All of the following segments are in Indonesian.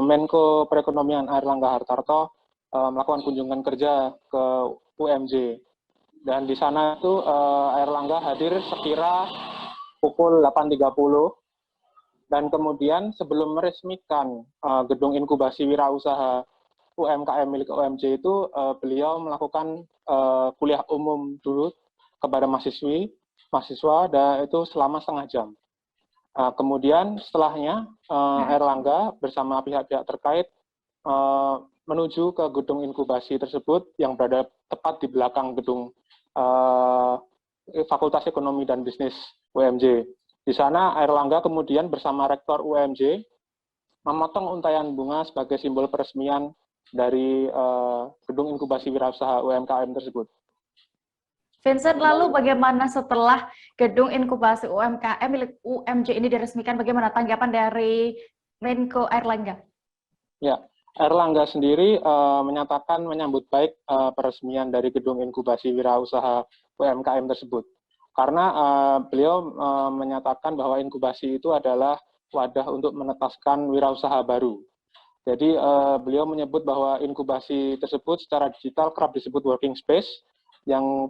Menko Perekonomian Airlangga Hartarto melakukan kunjungan kerja ke UMJ. Dan di sana itu Airlangga hadir sekira pukul 8.30, dan kemudian sebelum meresmikan gedung inkubasi wirausaha UMKM milik UMJ itu beliau melakukan kuliah umum dulu kepada mahasiswa, dan itu selama setengah jam. Kemudian setelahnya Airlangga bersama pihak-pihak terkait menuju ke gedung inkubasi tersebut yang berada tepat di belakang gedung Fakultas Ekonomi dan Bisnis UMJ. Di sana Airlangga kemudian bersama Rektor UMJ memotong untaian bunga sebagai simbol peresmian dari gedung inkubasi wirausaha UMKM tersebut. Vincent, lalu bagaimana setelah gedung inkubasi UMKM milik UMJ ini diresmikan, bagaimana tanggapan dari Menko Airlangga? Ya, Airlangga sendiri menyambut baik peresmian dari gedung inkubasi wirausaha UMKM tersebut. Karena beliau menyatakan bahwa inkubasi itu adalah wadah untuk menetaskan wirausaha baru. Jadi beliau menyebut bahwa inkubasi tersebut secara digital kerap disebut working space, yang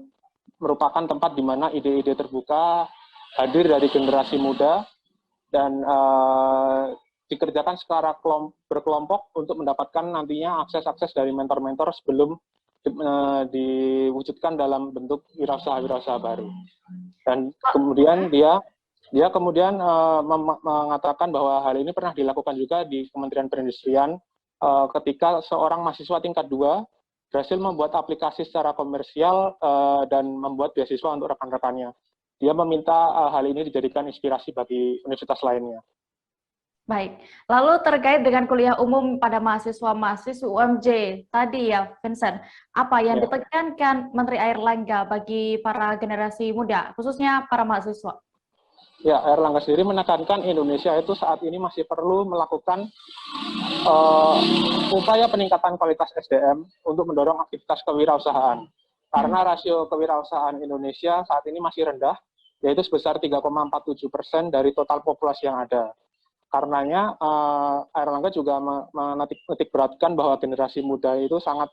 merupakan tempat di mana ide-ide terbuka hadir dari generasi muda dan dikerjakan secara berkelompok untuk mendapatkan nantinya akses-akses dari mentor-mentor sebelum diwujudkan dalam bentuk wirausaha baru. Dan kemudian dia kemudian mengatakan bahwa hal ini pernah dilakukan juga di Kementerian Perindustrian ketika seorang mahasiswa tingkat 2 berhasil membuat aplikasi secara komersial dan membuat beasiswa untuk rekan-rekannya. Dia meminta hal ini dijadikan inspirasi bagi universitas lainnya. Baik, lalu terkait dengan kuliah umum pada mahasiswa-mahasiswa UMJ tadi ya, Vincent, apa yang ditekankan Menteri Airlangga bagi para generasi muda, khususnya para mahasiswa? Ya, Airlangga sendiri menekankan Indonesia itu saat ini masih perlu melakukan upaya peningkatan kualitas SDM untuk mendorong aktivitas kewirausahaan. Karena rasio kewirausahaan Indonesia saat ini masih rendah, yaitu sebesar 3,47% dari total populasi yang ada. Karenanya Airlangga juga menitik beratkan bahwa generasi muda itu sangat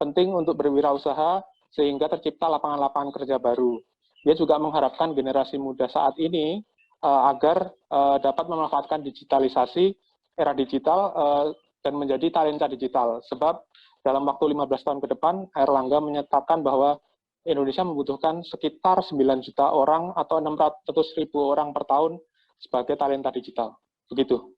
penting untuk berwirausaha sehingga tercipta lapangan-lapangan kerja baru. Dia juga mengharapkan generasi muda saat ini agar dapat memanfaatkan digitalisasi era digital dan menjadi talenta digital. Sebab dalam waktu 15 tahun ke depan Airlangga menyatakan bahwa Indonesia membutuhkan sekitar 9 juta orang atau 600.000 orang per tahun sebagai talenta digital. Begitu.